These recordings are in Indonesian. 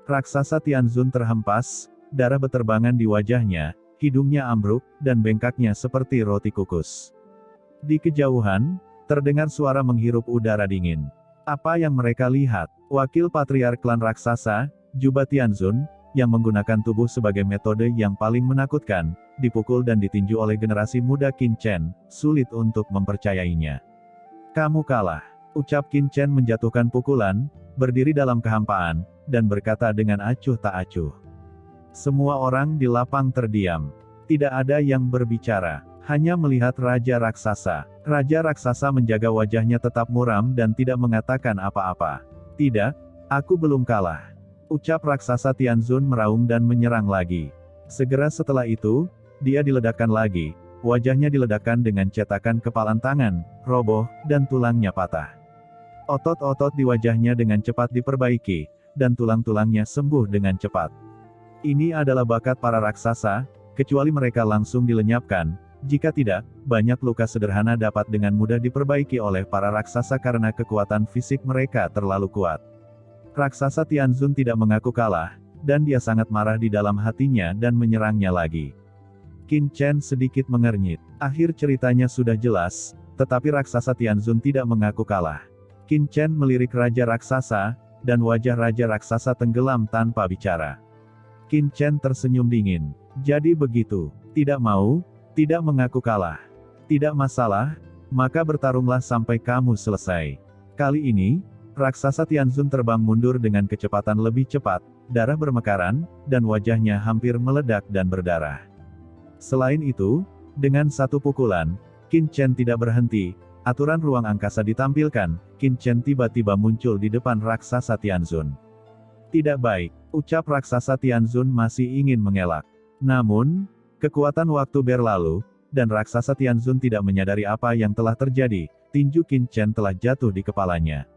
Raksasa Tianzun terhempas, darah beterbangan di wajahnya, hidungnya ambruk, dan bengkaknya seperti roti kukus. Di kejauhan, terdengar suara menghirup udara dingin. Apa yang mereka lihat? Wakil patriark klan raksasa, Juba Tianzun, yang menggunakan tubuh sebagai metode yang paling menakutkan, dipukul dan ditinju oleh generasi muda Qin Chen, sulit untuk mempercayainya. Kamu kalah. Ucap Qin Chen menjatuhkan pukulan, berdiri dalam kehampaan, dan berkata dengan acuh tak acuh. Semua orang di lapang terdiam. Tidak ada yang berbicara. Hanya melihat Raja Raksasa. Raja Raksasa menjaga wajahnya tetap muram dan tidak mengatakan apa-apa. Tidak, aku belum kalah. Ucap Raksasa Tianzun meraung dan menyerang lagi. Segera setelah itu, dia diledakkan lagi. Wajahnya diledakkan dengan cetakan kepalan tangan, roboh, dan tulangnya patah. Otot-otot di wajahnya dengan cepat diperbaiki, dan tulang-tulangnya sembuh dengan cepat. Ini adalah bakat para raksasa, kecuali mereka langsung dilenyapkan. Jika tidak, banyak luka sederhana dapat dengan mudah diperbaiki oleh para raksasa karena kekuatan fisik mereka terlalu kuat. Raksasa Tianzun tidak mengaku kalah, dan dia sangat marah di dalam hatinya dan menyerangnya lagi. Qin Chen sedikit mengernyit. Akhir ceritanya sudah jelas, tetapi raksasa Tianzun tidak mengaku kalah. Qin Chen melirik Raja Raksasa, dan wajah Raja Raksasa tenggelam tanpa bicara. Qin Chen tersenyum dingin. Jadi begitu, tidak mau, tidak mengaku kalah. Tidak masalah, maka bertarunglah sampai kamu selesai. Kali ini, raksasa Tianzun terbang mundur dengan kecepatan lebih cepat, darah bermekaran, dan wajahnya hampir meledak dan berdarah. Selain itu, dengan satu pukulan, Qin Chen tidak berhenti, aturan ruang angkasa ditampilkan, Qin Chen tiba-tiba muncul di depan raksasa Tianzun. Tidak baik, ucap raksasa Tianzun masih ingin mengelak. Namun, kekuatan waktu berlalu, dan raksasa Tianzun tidak menyadari apa yang telah terjadi, tinju Qin Chen telah jatuh di kepalanya.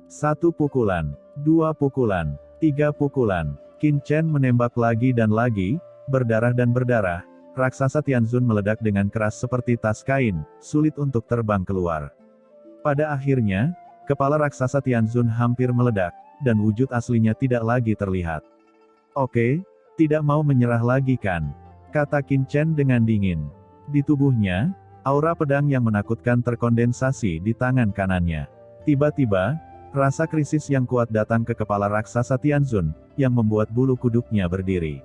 Satu pukulan, dua pukulan, tiga pukulan, Qin Chen menembak lagi dan lagi, berdarah dan berdarah, raksasa Tianzun meledak dengan keras seperti tas kain, sulit untuk terbang keluar. Pada akhirnya, kepala raksasa Tianzun hampir meledak, dan wujud aslinya tidak lagi terlihat. Oke, tidak mau menyerah lagi kan? Kata Qin Chen dengan dingin. Di tubuhnya, aura pedang yang menakutkan terkondensasi di tangan kanannya. Tiba-tiba, rasa krisis yang kuat datang ke kepala raksasa Tianzun, yang membuat bulu kuduknya berdiri.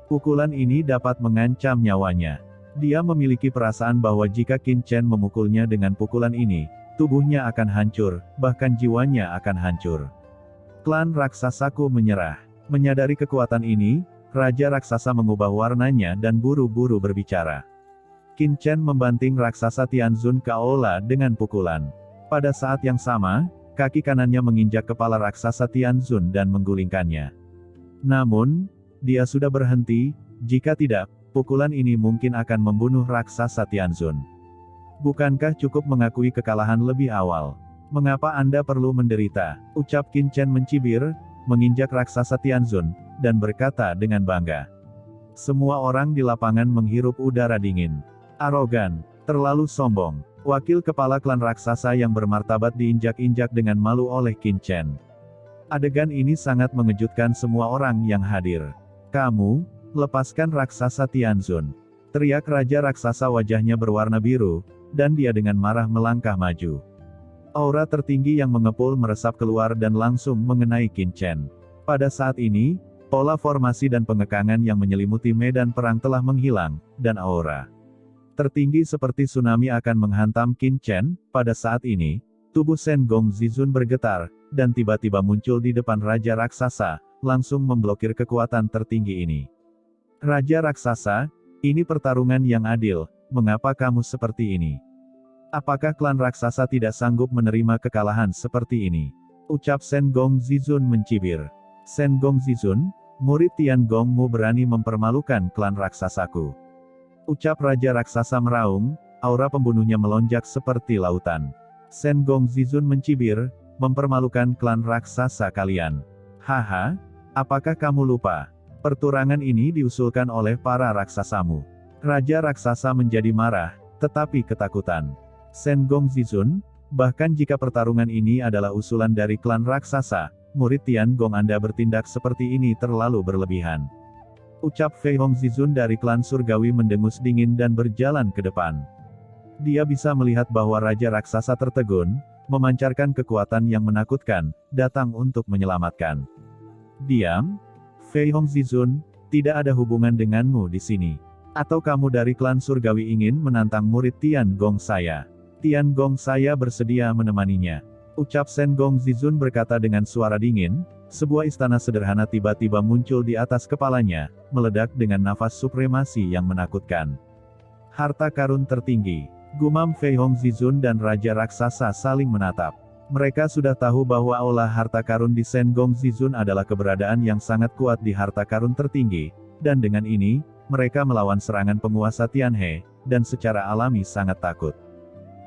Pukulan ini dapat mengancam nyawanya. Dia memiliki perasaan bahwa jika Qin Chen memukulnya dengan pukulan ini, tubuhnya akan hancur, bahkan jiwanya akan hancur. Klan raksasaku menyerah. Menyadari kekuatan ini, Raja Raksasa mengubah warnanya dan buru-buru berbicara. Qin Chen membanting raksasa Tianzun ke aula dengan pukulan. Pada saat yang sama, kaki kanannya menginjak kepala raksasa Tianzun dan menggulingkannya. Namun, dia sudah berhenti, jika tidak, pukulan ini mungkin akan membunuh raksasa Tianzun. Bukankah cukup mengakui kekalahan lebih awal? Mengapa Anda perlu menderita? Ucap Qin Chen mencibir, menginjak raksasa Tianzun, dan berkata dengan bangga. Semua orang di lapangan menghirup udara dingin. Arogan, terlalu sombong. Wakil kepala klan raksasa yang bermartabat diinjak-injak dengan malu oleh Qin Chen. Adegan ini sangat mengejutkan semua orang yang hadir. Kamu, lepaskan raksasa Tianzun. Teriak Raja Raksasa, wajahnya berwarna biru, dan dia dengan marah melangkah maju. Aura tertinggi yang mengepul meresap keluar dan langsung mengenai Qin Chen. Pada saat ini, pola formasi dan pengekangan yang menyelimuti medan perang telah menghilang, dan aura tertinggi seperti tsunami akan menghantam Qin Chen. Pada saat ini, tubuh Shen Gong Zizun bergetar, dan tiba-tiba muncul di depan Raja Raksasa, langsung memblokir kekuatan tertinggi ini. Raja Raksasa, ini pertarungan yang adil, mengapa kamu seperti ini? Apakah klan raksasa tidak sanggup menerima kekalahan seperti ini? Ucap Shen Gong Zizun mencibir. Shen Gong Zizun, murid Tian Gongmu berani mempermalukan klan raksasaku. Ucap Raja Raksasa meraung, aura pembunuhnya melonjak seperti lautan. Shen Gong Zizun mencibir, mempermalukan klan raksasa kalian. Haha, apakah kamu lupa? Perturangan ini diusulkan oleh para raksasamu. Raja Raksasa menjadi marah, tetapi ketakutan. Shen Gong Zizun, bahkan jika pertarungan ini adalah usulan dari klan raksasa, murid Tian Gong, Anda bertindak seperti ini terlalu berlebihan. Ucap Fei Hongzhizun dari klan surgawi mendengus dingin dan berjalan ke depan. Dia bisa melihat bahwa Raja Raksasa tertegun, memancarkan kekuatan yang menakutkan, datang untuk menyelamatkan. Diam, Fei Hongzhizun, tidak ada hubungan denganmu di sini. Atau kamu dari klan surgawi ingin menantang murid Tian Gong saya? Tian Gong saya bersedia menemaninya. Ucap Shen Gongzhizun berkata dengan suara dingin. Sebuah istana sederhana tiba-tiba muncul di atas kepalanya, meledak dengan nafas supremasi yang menakutkan. Harta karun tertinggi. Gumam Fei Hongzhizun dan Raja Raksasa saling menatap. Mereka sudah tahu bahwa aula harta karun di Shen Gongzhizun adalah keberadaan yang sangat kuat di harta karun tertinggi, dan dengan ini, mereka melawan serangan penguasa Tianhe, dan secara alami sangat takut.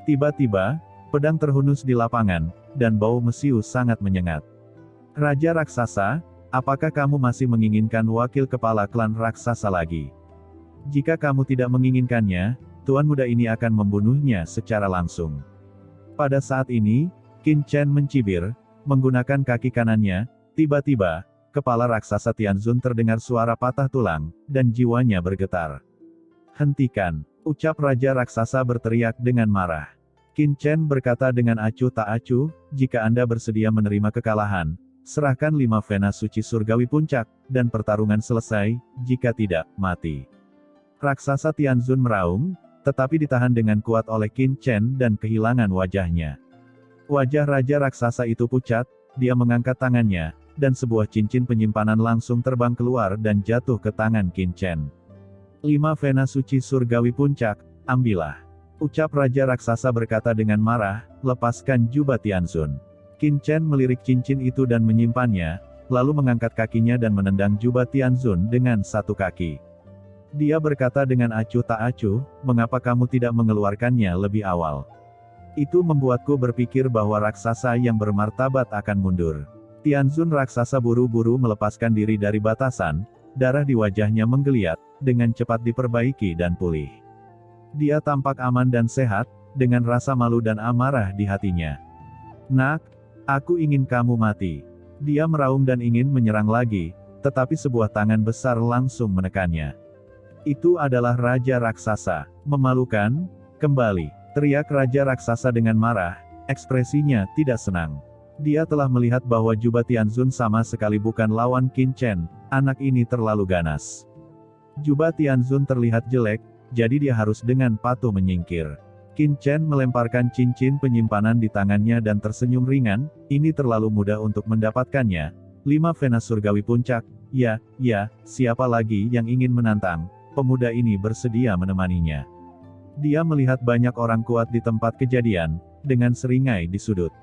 Tiba-tiba, pedang terhunus di lapangan, dan bau mesiu sangat menyengat. Raja Raksasa, apakah kamu masih menginginkan wakil kepala klan raksasa lagi? Jika kamu tidak menginginkannya, tuan muda ini akan membunuhnya secara langsung. Pada saat ini, Qin Chen mencibir, menggunakan kaki kanannya, tiba-tiba, kepala raksasa Tianzun terdengar suara patah tulang, dan jiwanya bergetar. Hentikan, ucap Raja Raksasa berteriak dengan marah. Qin Chen berkata dengan acuh tak acuh, jika Anda bersedia menerima kekalahan, serahkan 5 vena suci surgawi puncak, dan pertarungan selesai, jika tidak, mati. Raksasa Tianzun meraung, tetapi ditahan dengan kuat oleh Qin Chen dan kehilangan wajahnya. Wajah Raja Raksasa itu pucat, dia mengangkat tangannya, dan sebuah cincin penyimpanan langsung terbang keluar dan jatuh ke tangan Qin Chen. 5 vena suci surgawi puncak, ambillah. Ucap Raja Raksasa berkata dengan marah, lepaskan jubah Tianzun. Qin Chen melirik cincin itu dan menyimpannya, lalu mengangkat kakinya dan menendang jubah Tianzun dengan satu kaki. Dia berkata dengan acuh tak acuh, mengapa kamu tidak mengeluarkannya lebih awal? Itu membuatku berpikir bahwa raksasa yang bermartabat akan mundur. Tianzun raksasa buru-buru melepaskan diri dari batasan, darah di wajahnya menggeliat, dengan cepat diperbaiki dan pulih. Dia tampak aman dan sehat, dengan rasa malu dan amarah di hatinya. Nak, aku ingin kamu mati. Dia meraung dan ingin menyerang lagi, tetapi sebuah tangan besar langsung menekannya. Itu adalah Raja Raksasa. Memalukan, kembali, teriak Raja Raksasa dengan marah, ekspresinya tidak senang. Dia telah melihat bahwa jubah Tianzun sama sekali bukan lawan Qin Chen, anak ini terlalu ganas. Jubah Tianzun terlihat jelek, jadi dia harus dengan patuh menyingkir. Qin Chen melemparkan cincin penyimpanan di tangannya dan tersenyum ringan, ini terlalu mudah untuk mendapatkannya. 5 vena surgawi puncak, ya, siapa lagi yang ingin menantang? Pemuda ini bersedia menemaninya. Dia melihat banyak orang kuat di tempat kejadian, dengan seringai di sudut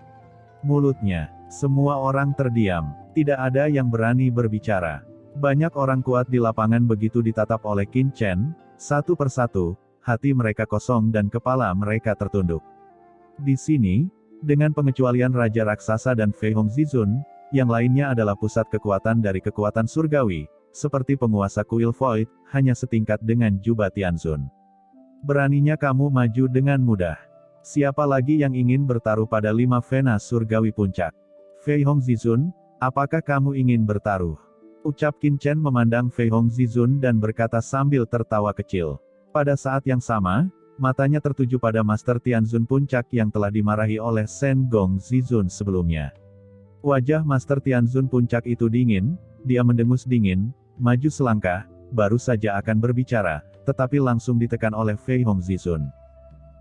mulutnya. Semua orang terdiam, tidak ada yang berani berbicara. Banyak orang kuat di lapangan begitu ditatap oleh Qin Chen, satu persatu, hati mereka kosong dan kepala mereka tertunduk. Di sini, dengan pengecualian Raja Raksasa dan Fei Hongzhizun, yang lainnya adalah pusat kekuatan dari kekuatan surgawi, seperti penguasa Kuil Void, hanya setingkat dengan jubah Tianzun. Beraninya kamu maju dengan mudah. Siapa lagi yang ingin bertaruh pada 5 vena surgawi puncak? Fei Hongzhizun, apakah kamu ingin bertaruh? Ucap Qin Chen memandang Fei Hongzhizun dan berkata sambil tertawa kecil. Pada saat yang sama, matanya tertuju pada Master Tianzun Puncak yang telah dimarahi oleh Shen Gongzhizun sebelumnya. Wajah Master Tianzun Puncak itu dingin, dia mendengus dingin, maju selangkah, baru saja akan berbicara, tetapi langsung ditekan oleh Fei Hongzhizun.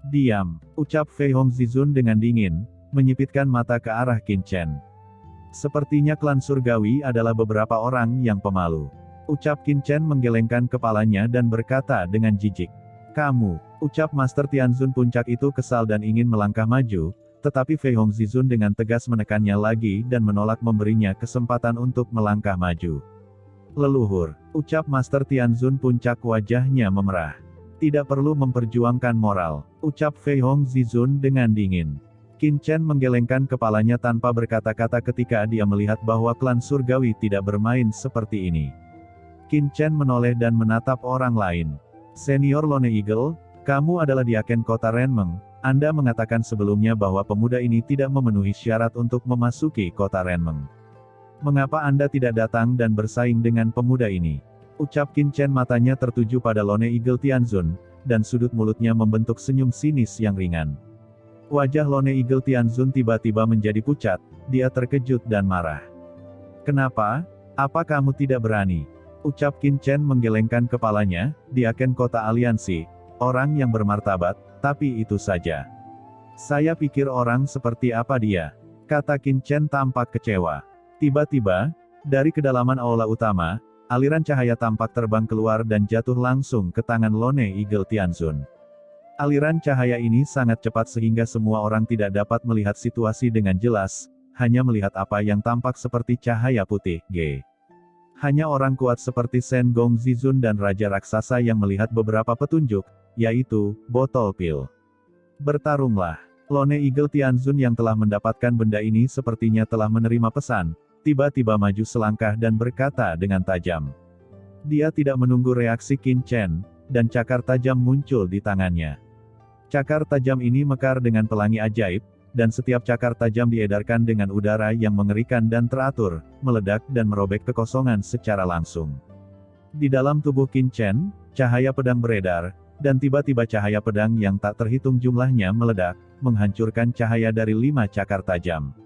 Diam, ucap Fei Hongzhizun dengan dingin, menyipitkan mata ke arah Qin Chen. Sepertinya klan surgawi adalah beberapa orang yang pemalu. Ucap Qin Chen menggelengkan kepalanya dan berkata dengan jijik. Kamu, ucap Master Tianzun Puncak itu kesal dan ingin melangkah maju, tetapi Fei Hongzhizun dengan tegas menekannya lagi dan menolak memberinya kesempatan untuk melangkah maju. Leluhur, ucap Master Tianzun Puncak wajahnya memerah. Tidak perlu memperjuangkan moral, ucap Fei Hongzhizun dengan dingin. Qin Chen menggelengkan kepalanya tanpa berkata-kata ketika dia melihat bahwa klan surgawi tidak bermain seperti ini. Qin Chen menoleh dan menatap orang lain. Senior Lone Eagle, kamu adalah diaken kota Renmeng. Anda mengatakan sebelumnya bahwa pemuda ini tidak memenuhi syarat untuk memasuki kota Renmeng. Mengapa Anda tidak datang dan bersaing dengan pemuda ini? Ucap Qin Chen, matanya tertuju pada Lone Eagle Tianzun, dan sudut mulutnya membentuk senyum sinis yang ringan. Wajah Lone Eagle Tianzun tiba-tiba menjadi pucat, dia terkejut dan marah. Kenapa? Apa kamu tidak berani? Ucap Qin Chen menggelengkan kepalanya, dia Ken Kota Aliansi, orang yang bermartabat, tapi itu saja. Saya pikir orang seperti apa dia? Kata Qin Chen tampak kecewa. Tiba-tiba, dari kedalaman aula utama, aliran cahaya tampak terbang keluar dan jatuh langsung ke tangan Lone Eagle Tianzun. Aliran cahaya ini sangat cepat sehingga semua orang tidak dapat melihat situasi dengan jelas, hanya melihat apa yang tampak seperti cahaya putih. Hanya orang kuat seperti Shen Gongzizun dan Raja Raksasa yang melihat beberapa petunjuk, yaitu botol pil. Bertarunglah. Lone Eagle Tianzun yang telah mendapatkan benda ini sepertinya telah menerima pesan, tiba-tiba maju selangkah dan berkata dengan tajam. Dia tidak menunggu reaksi Qin Chen, dan cakar tajam muncul di tangannya. Cakar tajam ini mekar dengan pelangi ajaib, dan setiap cakar tajam diedarkan dengan udara yang mengerikan dan teratur, meledak dan merobek kekosongan secara langsung. Di dalam tubuh Qin Chen, cahaya pedang beredar, dan tiba-tiba cahaya pedang yang tak terhitung jumlahnya meledak, menghancurkan cahaya dari 5 cakar tajam.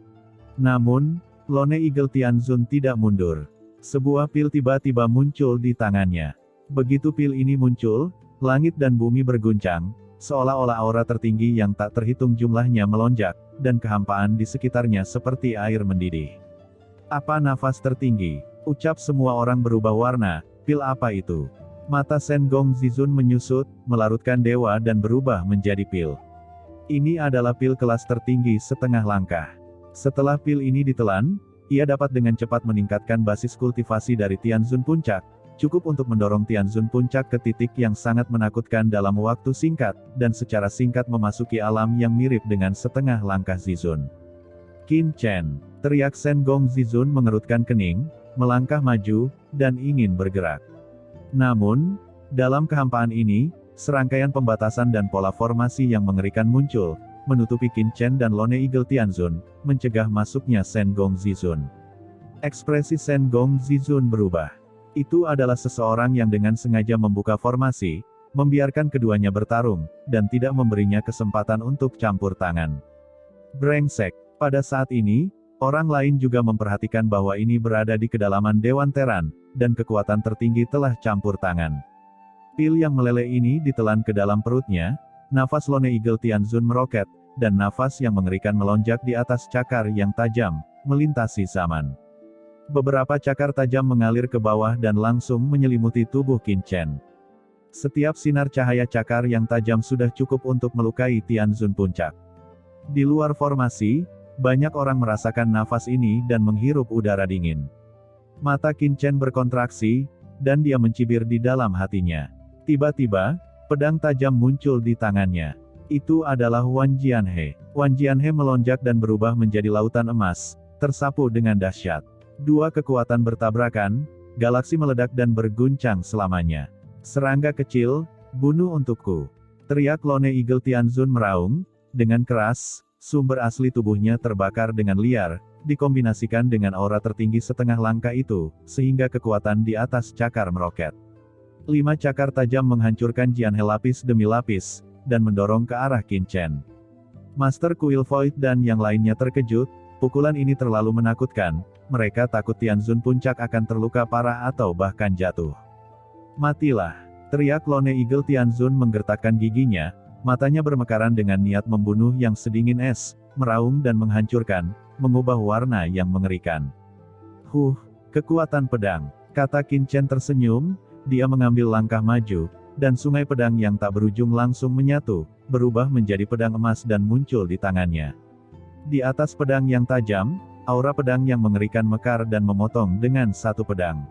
Namun, Lone Eagle Tianzun tidak mundur. Sebuah pil tiba-tiba muncul di tangannya. Begitu pil ini muncul, langit dan bumi berguncang, seolah-olah aura tertinggi yang tak terhitung jumlahnya melonjak, dan kehampaan di sekitarnya seperti air mendidih. Apa nafas tertinggi? Ucap semua orang berubah warna, pil apa itu? Mata Shen Gongzizun menyusut, melarutkan dewa dan berubah menjadi pil. Ini adalah pil kelas tertinggi setengah langkah. Setelah pil ini ditelan, ia dapat dengan cepat meningkatkan basis kultivasi dari Tianzun Puncak, cukup untuk mendorong Tianzun Puncak ke titik yang sangat menakutkan dalam waktu singkat, dan secara singkat memasuki alam yang mirip dengan setengah langkah Zizun. Qin Chen, teriak Shen Gongzizun mengerutkan kening, melangkah maju, dan ingin bergerak. Namun, dalam kehampaan ini, serangkaian pembatasan dan pola formasi yang mengerikan muncul, menutupi Qin Chen dan Lone Eagle Tianzun, mencegah masuknya Shen Gongzizun. Ekspresi Shen Gongzizun berubah. Itu adalah seseorang yang dengan sengaja membuka formasi, membiarkan keduanya bertarung, dan tidak memberinya kesempatan untuk campur tangan. Brengsek. Pada saat ini, orang lain juga memperhatikan bahwa ini berada di kedalaman Dewan Teran, dan kekuatan tertinggi telah campur tangan. Pil yang meleleh ini ditelan ke dalam perutnya, nafas Lone Eagle Tianzun meroket, dan nafas yang mengerikan melonjak di atas cakar yang tajam, melintasi zaman. Beberapa cakar tajam mengalir ke bawah dan langsung menyelimuti tubuh Qin Chen. Setiap sinar cahaya cakar yang tajam sudah cukup untuk melukai Tianzun Puncak. Di luar formasi, banyak orang merasakan nafas ini dan menghirup udara dingin. Mata Qin Chen berkontraksi, dan dia mencibir di dalam hatinya. Tiba-tiba, pedang tajam muncul di tangannya. Itu adalah Wan Jianhe. Wan Jianhe melonjak dan berubah menjadi lautan emas, tersapu dengan dahsyat. Dua kekuatan bertabrakan, galaksi meledak dan berguncang selamanya. Serangga kecil, bunuh untukku. Teriak Lone Eagle Tianzun meraung, dengan keras, sumber asli tubuhnya terbakar dengan liar, dikombinasikan dengan aura tertinggi setengah langkah itu, sehingga kekuatan di atas cakar meroket. 5 cakar tajam menghancurkan Jianhe lapis demi lapis, dan mendorong ke arah Qin Chen. Master Kuil Void dan yang lainnya terkejut, pukulan ini terlalu menakutkan, mereka takut Tianzun Puncak akan terluka parah atau bahkan jatuh. Matilah! Teriak Lone Eagle Tianzun menggertakkan giginya, matanya bermekaran dengan niat membunuh yang sedingin es, meraung dan menghancurkan, mengubah warna yang mengerikan. Kekuatan pedang, kata Qin Chen tersenyum, dia mengambil langkah maju, dan sungai pedang yang tak berujung langsung menyatu, berubah menjadi pedang emas dan muncul di tangannya. Di atas pedang yang tajam, aura pedang yang mengerikan mekar dan memotong dengan satu pedang.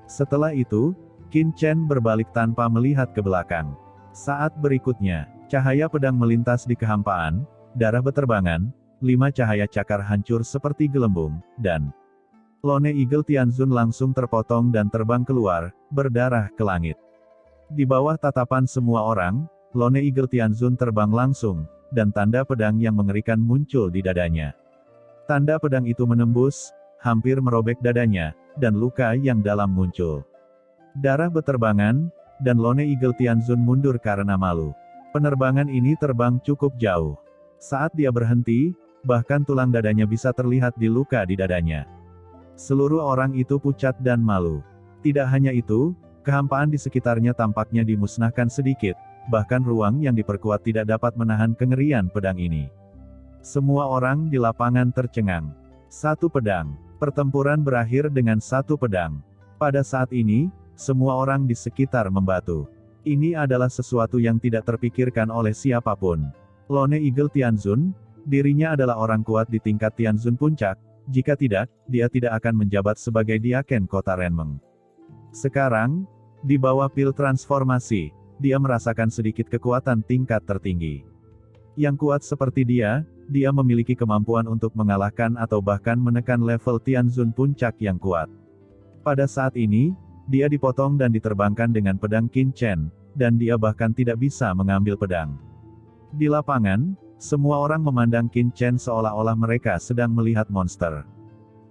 Setelah itu, Qin Chen berbalik tanpa melihat ke belakang. Saat berikutnya, cahaya pedang melintas di kehampaan, darah beterbangan, 5 cahaya cakar hancur seperti gelembung, dan Lone Eagle Tianzun langsung terpotong dan terbang keluar, berdarah ke langit. Di bawah tatapan semua orang, Lone Eagle Tianzun terbang langsung, dan tanda pedang yang mengerikan muncul di dadanya. Tanda pedang itu menembus, hampir merobek dadanya, dan luka yang dalam muncul. Darah beterbangan, dan Lone Eagle Tianzun mundur karena malu. Penerbangan ini terbang cukup jauh. Saat dia berhenti, bahkan tulang dadanya bisa terlihat di luka di dadanya. Seluruh orang itu pucat dan malu. Tidak hanya itu, kehampaan di sekitarnya tampaknya dimusnahkan sedikit, bahkan ruang yang diperkuat tidak dapat menahan kengerian pedang ini. Semua orang di lapangan tercengang. Satu pedang. Pertempuran berakhir dengan satu pedang. Pada saat ini, semua orang di sekitar membatu. Ini adalah sesuatu yang tidak terpikirkan oleh siapapun. Lone Eagle Tianzun, dirinya adalah orang kuat di tingkat Tianzun Puncak, jika tidak, dia tidak akan menjabat sebagai Diaken Kota Renmeng. Sekarang, di bawah pil transformasi, dia merasakan sedikit kekuatan tingkat tertinggi. Yang kuat seperti dia memiliki kemampuan untuk mengalahkan atau bahkan menekan level Tianzun Puncak yang kuat. Pada saat ini, dia dipotong dan diterbangkan dengan pedang Qin Chen, dan dia bahkan tidak bisa mengambil pedang. Di lapangan, semua orang memandang Qin Chen seolah-olah mereka sedang melihat monster.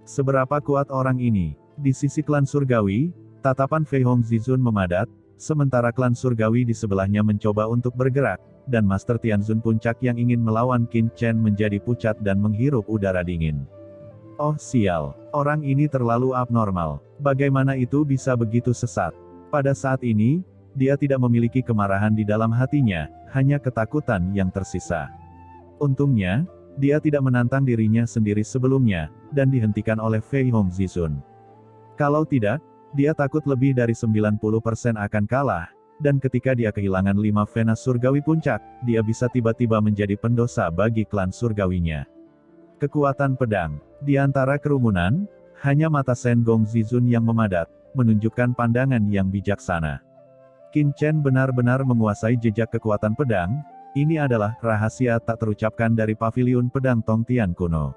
Seberapa kuat orang ini? Di sisi klan surgawi, tatapan Fei Hong Zizun memadat, sementara klan surgawi di sebelahnya mencoba untuk bergerak, dan Master Tianzun Puncak yang ingin melawan Qin Chen menjadi pucat dan menghirup udara dingin. Oh sial, orang ini terlalu abnormal. Bagaimana itu bisa begitu sesat? Pada saat ini, dia tidak memiliki kemarahan di dalam hatinya, hanya ketakutan yang tersisa. Untungnya, dia tidak menantang dirinya sendiri sebelumnya, dan dihentikan oleh Fei Hong Zizun. Kalau tidak, dia takut lebih dari 90% akan kalah, dan ketika dia kehilangan 5 Venas surgawi puncak, dia bisa tiba-tiba menjadi pendosa bagi klan surgawinya. Kekuatan pedang. Di antara kerumunan, hanya mata Shen Gong Zizun yang memadat, menunjukkan pandangan yang bijaksana. Qin Chen benar-benar menguasai jejak kekuatan pedang, ini adalah rahasia tak terucapkan dari paviliun pedang Tongtian kuno.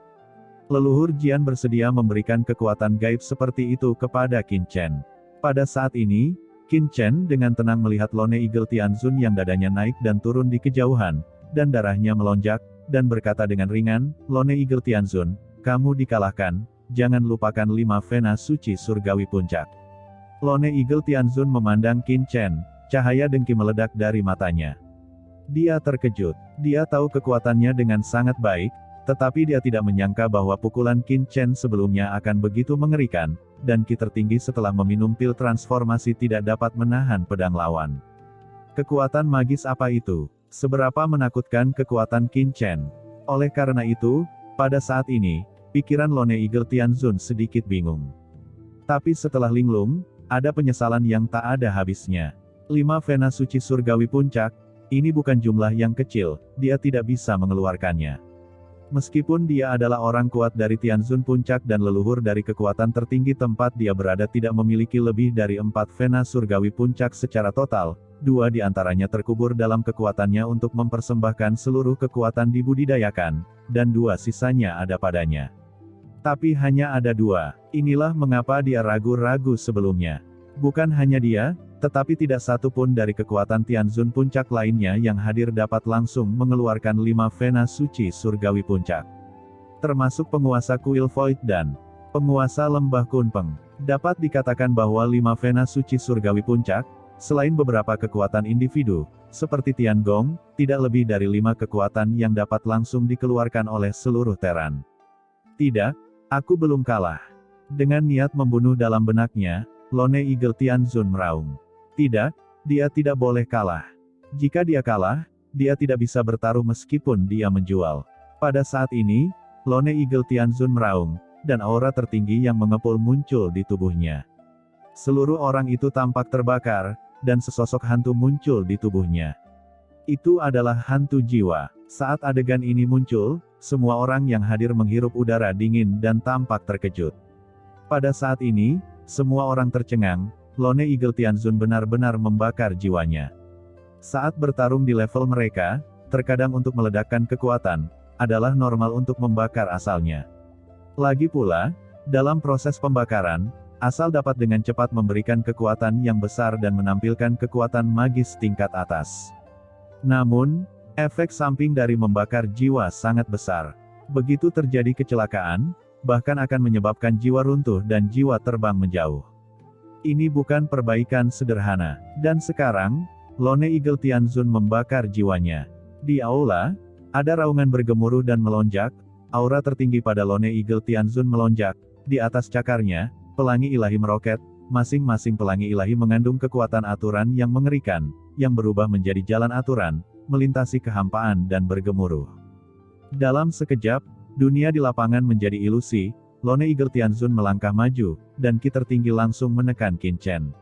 Leluhur Jian bersedia memberikan kekuatan gaib seperti itu kepada Qin Chen. Pada saat ini, Qin Chen dengan tenang melihat Lone Eagle Tianzun yang dadanya naik dan turun di kejauhan, dan darahnya melonjak, dan berkata dengan ringan, "Lone Eagle Tianzun, kamu dikalahkan, jangan lupakan 5 Vena suci surgawi puncak." Lone Eagle Tianzun memandang Qin Chen, cahaya dengki meledak dari matanya. Dia terkejut, dia tahu kekuatannya dengan sangat baik, tetapi dia tidak menyangka bahwa pukulan Qin Chen sebelumnya akan begitu mengerikan, dan ki tertinggi setelah meminum pil transformasi tidak dapat menahan pedang lawan. Kekuatan magis apa itu? Seberapa menakutkan kekuatan Qin Chen? Oleh karena itu, pada saat ini, pikiran Lone Eagle Tianzun sedikit bingung. Tapi setelah linglung, ada penyesalan yang tak ada habisnya. 5 Vena suci surgawi puncak, ini bukan jumlah yang kecil, dia tidak bisa mengeluarkannya. Meskipun dia adalah orang kuat dari Tianzun Puncak dan leluhur dari kekuatan tertinggi tempat dia berada tidak memiliki lebih dari 4 Vena surgawi puncak secara total, 2 di antaranya terkubur dalam kekuatannya untuk mempersembahkan seluruh kekuatan dibudidayakan, dan 2 sisanya ada padanya. Tapi hanya ada 2, inilah mengapa dia ragu-ragu sebelumnya. Bukan hanya dia, tetapi tidak satu pun dari kekuatan Tianzun Puncak lainnya yang hadir dapat langsung mengeluarkan 5 Vena suci surgawi puncak. Termasuk penguasa Kuil Void dan penguasa Lembah Kunpeng. Dapat dikatakan bahwa 5 Vena suci surgawi puncak, selain beberapa kekuatan individu, seperti Tian Gong, tidak lebih dari 5 kekuatan yang dapat langsung dikeluarkan oleh seluruh Teran. Tidak, aku belum kalah. Dengan niat membunuh dalam benaknya, Lone Eagle Tianzun meraung. Tidak, dia tidak boleh kalah. Jika dia kalah, dia tidak bisa bertaruh meskipun dia menjual. Pada saat ini, Lone Eagle Tianzun meraung, dan aura tertinggi yang mengepul muncul di tubuhnya. Seluruh orang itu tampak terbakar, dan sesosok hantu muncul di tubuhnya. Itu adalah hantu jiwa. Saat adegan ini muncul, semua orang yang hadir menghirup udara dingin dan tampak terkejut. Pada saat ini, semua orang tercengang, Lone Eagle Tianzun benar-benar membakar jiwanya. Saat bertarung di level mereka, terkadang untuk meledakkan kekuatan, adalah normal untuk membakar asalnya. Lagi pula, dalam proses pembakaran, asal dapat dengan cepat memberikan kekuatan yang besar dan menampilkan kekuatan magis tingkat atas. Namun, efek samping dari membakar jiwa sangat besar. Begitu terjadi kecelakaan, bahkan akan menyebabkan jiwa runtuh dan jiwa terbang menjauh. Ini bukan perbaikan sederhana. Dan sekarang, Lone Eagle Tianzun membakar jiwanya. Di aula, ada raungan bergemuruh dan melonjak, aura tertinggi pada Lone Eagle Tianzun melonjak. Di atas cakarnya, pelangi ilahi meroket, masing-masing pelangi ilahi mengandung kekuatan aturan yang mengerikan, yang berubah menjadi jalan aturan, melintasi kehampaan dan bergemuruh. Dalam sekejap, dunia di lapangan menjadi ilusi. Lone Eagle Tianzun melangkah maju, dan ki tertinggi langsung menekan Qin Chen.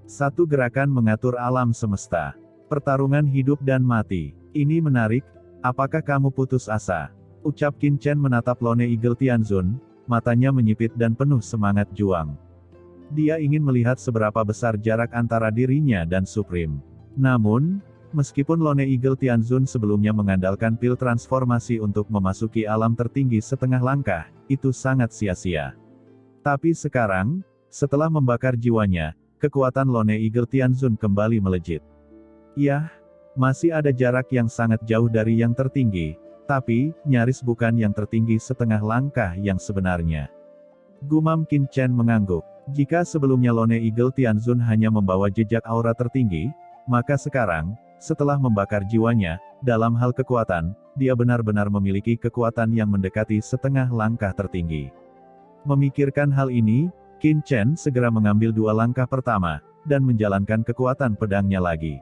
Satu gerakan mengatur alam semesta. Pertarungan hidup dan mati. Ini menarik, apakah kamu putus asa? Ucap Qin Chen menatap Lone Eagle Tianzun, matanya menyipit dan penuh semangat juang. Dia ingin melihat seberapa besar jarak antara dirinya dan Supreme. Namun, meskipun Lone Eagle Tianzun sebelumnya mengandalkan pil transformasi untuk memasuki alam tertinggi setengah langkah, itu sangat sia-sia. Tapi sekarang, setelah membakar jiwanya, kekuatan Lone Eagle Tianzun kembali melejit. Yah, masih ada jarak yang sangat jauh dari yang tertinggi, tapi, nyaris bukan yang tertinggi setengah langkah yang sebenarnya. Gumam Qin Chen mengangguk. Jika sebelumnya Lone Eagle Tianzun hanya membawa jejak aura tertinggi, maka sekarang, setelah membakar jiwanya, dalam hal kekuatan, dia benar-benar memiliki kekuatan yang mendekati setengah langkah tertinggi. Memikirkan hal ini, Qin Chen segera mengambil 2 langkah pertama, dan menjalankan kekuatan pedangnya lagi.